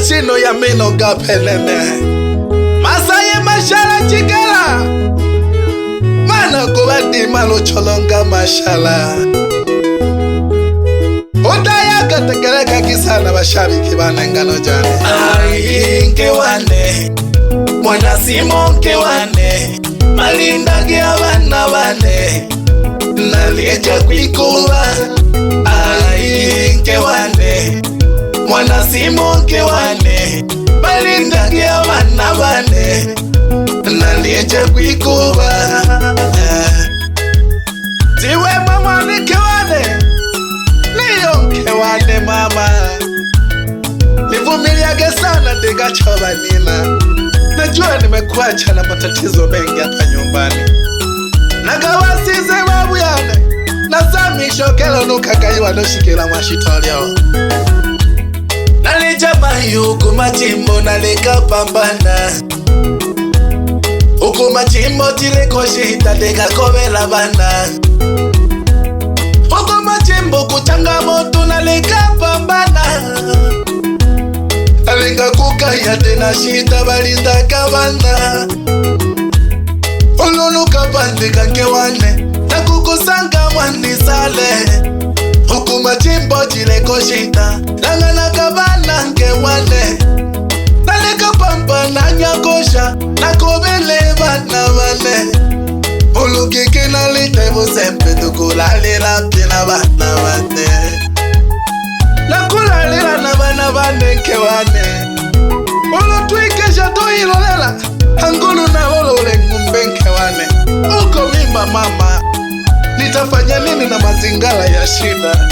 shino ya mino gapelene Masaye mashala chikela Mana kubati malo cholonga mashala Udaya katekeleka kisana washabiki banengano jane Ai nkewane Mwana simo nkewane Malindagi abana bane Nalieja kwikuwa Ai nkewane Mwana simo nkewane Malindagi abana bane Nalieja kwikuwa Tiwe mama nkewane Liyo nkewane mama Nivumiliage sana diga choba nina Najua nimekuacha na matatizo mengi hapa nyumbani Nagawasize babu yane Nasami shokelo nukagaiwa noshikila mwashitolio Nalijamai huku majimbo nalika pambana Huku majimbo tiliko shida dega kovela bana Huku majimbo kuchangamoto nalika pambana Alinga kukaya tena shida balinda kabana Olulu kabandika nkewane Na kukusanga mwani sale Hukuma jimbo jileko shida Langana kabana nkewane Nalika pamba na nyakosha Na kubele bana bane Ulukiki nalitebu sempe Tukulalila pina bana bane Nakulalila na bana bane nkewane Ulu tuikesha to ilolela Hangulu na olole ngumbe nkewane Uko mimba mama Nitafanya nini na mazingala ya shida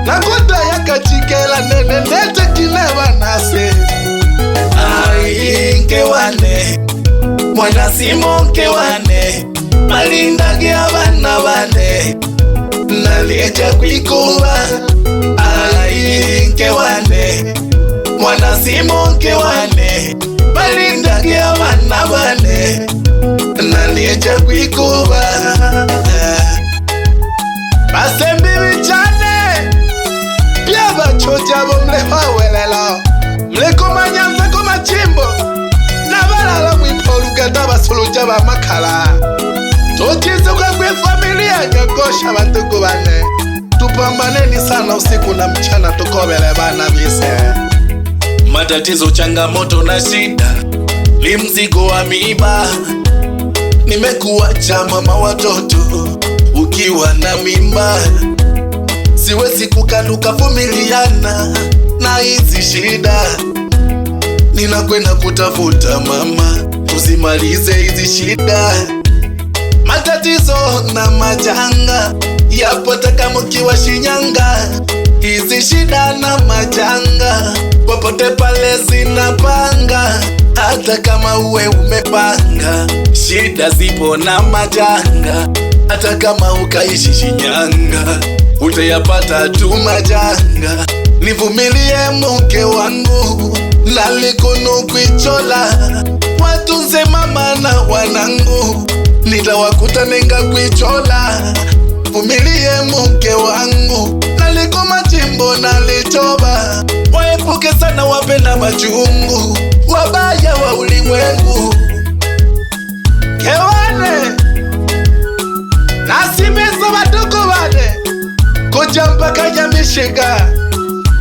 Nakuta yaka chikela nene nete kineba nase Ai nkewane Mwana simo nkewane Malindagi abana bane Nalieja kwikuwa Ai nkewane Mwana simo nkewane Malindagi abana bane Nalieja kwikuwa Basembi bichane Pia bachoja bo mlewa welela Mleko manyanza kuma chimbo Nabala la mwipolugata basuluja ba makala Tochizuka kwe familia nyakosha batuku bane Tupambaneni sana usiku na mchana tukobele bana bise Matatizo changamoto na shida Ni mzigo wa miba Nimekuacha mama watoto Ukiwa na mimba Siwezi kukaluka vumiliana Na hizi shida Ninakwenda kutafuta mama Tusimalize hizi shida Matatizo na majanga Yapota kama ukiwa Shinyanga Hizi shida na majanga Popote pale zinapanga Hata kama uwe umepanga Shida zipo na majanga Hata kama ukaishi Shinyanga Utayapata tu majanga Nivumilie mke wangu Lalikunu kwichola Watunze mama na wanangu Nitawakuta nenga kwichola Vumilie mke wangu Naliko majimbo nalichoba Waepuke sana wapenda majungu Wabaya wa ulimwengu Kewane Nasimisa batuku bade Kujamba kanya mishiga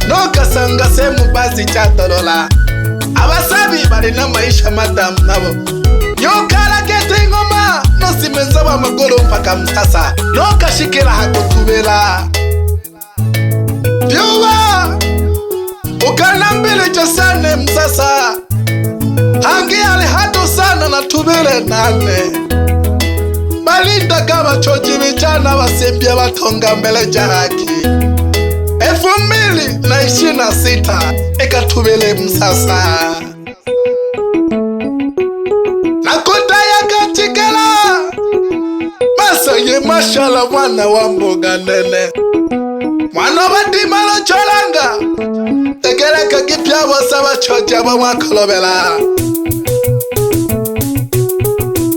Noka sanga semu basi chatolola Abasabi bali na maisha madamu nabo Yokala kete ngoma Nosimeza wa magolo mpaka msasa Noka shikila hakutubela Pyuwa Ukana mbele chasane msasa Hangi alihatu sana na tubele nane Balinda kama choji vichana wasembia watonga mbele jahaki 2026 Ekatubele msasa Nakuta yaka chikela Masaye mashala wana wa mboga nene Mwana bati malo cholanga Tegeleka kipya wasa wachoja wa wakolobela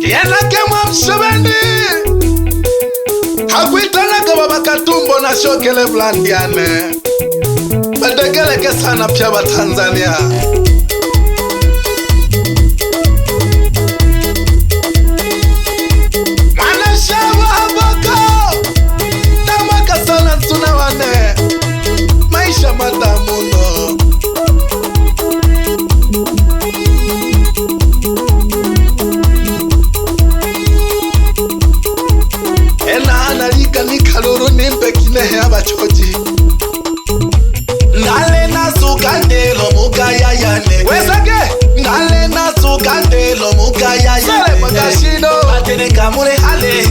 Kiena kemwa mshubendi Hakuitana kama bakatumbo na shokele blandiane Adegeleke sana pia wa Tanzania. Mwanashaba habaka tamaka sana tunawane maisha matamuno. Ena analika ni kaluru nimpe kinehe abachoji. Ngale na sukandelo mukaya yane wesake ngale na sukandelo mukaya yane sale magashino batene kamule hale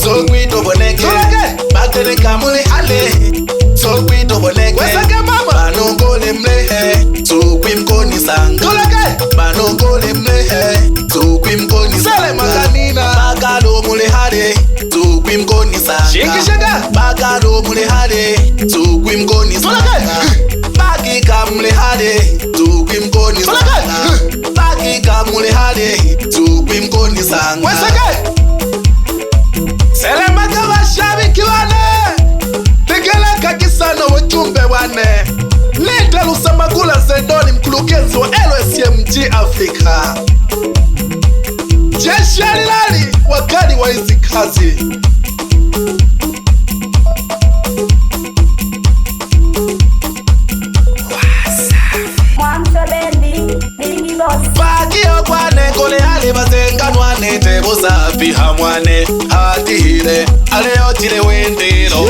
sogwito boneke solake batene kamule hale sogwito boneke wesake mama banongole mlehe sukwimkoni sanga solake banongole mlehe sukwimkoni sale maganina bagalo mule hale sukwimkoni sanga shikishaka bagalo mule hale sukwimkoni sanga Bagika mule hade tukwimkoni sanga Bagika mule hade tukwimkoni sanga Wesake Selema kabashabiki wane Tegeleka kisano wachumbe wane Nita Lusamagula Zedoni mkulugenzi wa LSMG Afrika. Jeshi alilali wakali wa hizi kazi. Bagio kwane kole hale bazenganwane tebo safi hamwane hatihile aleo tile wendero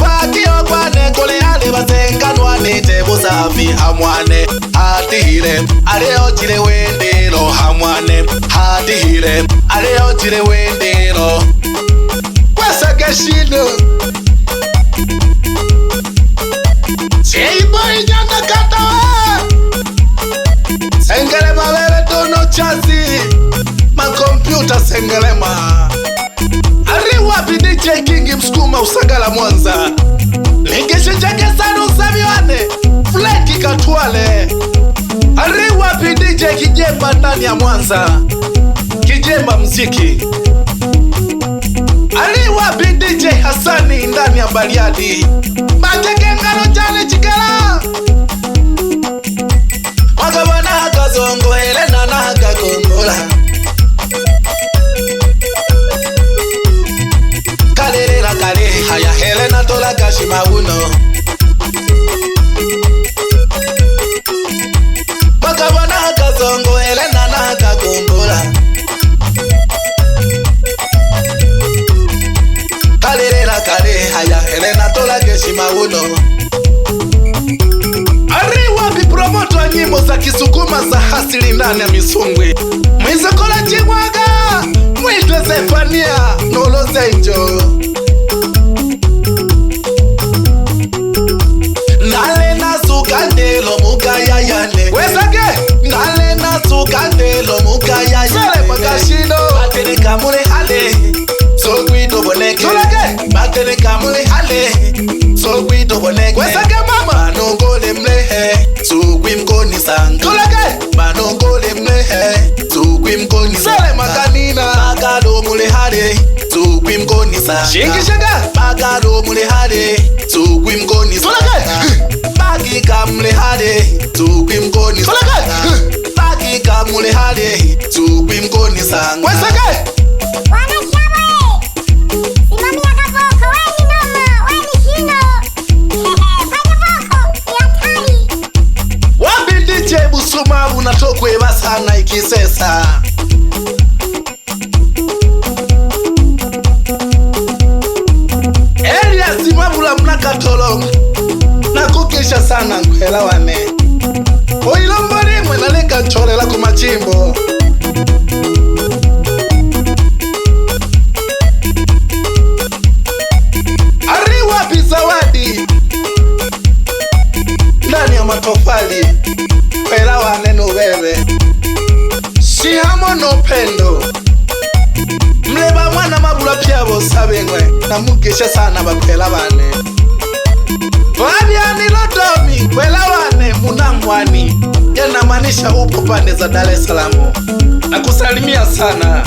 Bagio kwane kole hale bazenganwane tebo safi hamwane hatihile aleo tile wendero hamwane hatihile aleo tile wendero Wesake shino Boy nyanda katawa Sengelema wewe tono chazi Makompyuta sengelema Ariwa DJ King Msukuma Usagala Mwanza Lingeshe chake sana usamiwane Fleki Katwale Ariwa DJ Kijemba ndani ya Mwanza Kijemba mziki Ariwa DJ Hasani ndani ya Bariadi Mateke ngalo jale chikala Magabana haka zongo Helena na haka kongola Kalele na kale haya Helena tola kashima uno Magabana haka zongo Helena na haka kongola Kalele na kale haya Helena tola kashima uno Ariwa vipromoto wa nyimbo za Kisukuma za hasili ndani ya Misungwi Mwizakola Chimwaga Mwitwe Zefania Nolo Zenjo Ngale na sukandelo mukaya yane Wesake Ngale na sukandelo mukaya yane Sale magashino Batene kamule hale Sogwito boneke Solake Batene kamule hale Sogwito boneke Wesake mama Banongole mlehe Sukwimkoni sanga Solake Banongole mlehe Sukwimkoni sanga Sale maganina Bagalo mule hale Sukwimkoni sanga Shingishaka Bagalo mule hale Sukwimkoni sanga Solake Bagika mule hale Sukwimkoni sanga Bagika mule hale Sukwimkoni sanga Wesake Busumabu na tokwe basana ikisesa Elias Mabula mnakatolo Nakukisha sana nkwela wane Oilombo limwe naleka chole la kumachimbo Ariwa bizawadi Ndani ya matofali Kwela wane nuwewe Shihamo no pendo Mleba mwana Mabula pia bosabengwe Namukisha sana bakwela wane Fabiani Lodomi kwela wane munamwani Yana manisha upo pande za Dar es Salaam Na kusalimia sana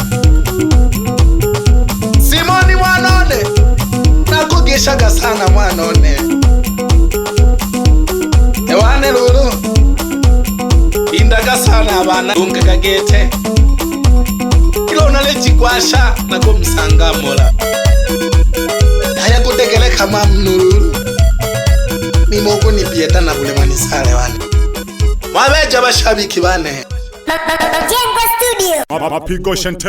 Simoni Mwanone Nakukisha shaga sana mwanone ewane lulu indaga sana abana unga kagete ilona lechikwasha nako msangamola haya kutegeleka mamnululu nimoko nipieta na bulemani sale wane mwabeja bashabiki bane Majengo Studio Mapigo Shante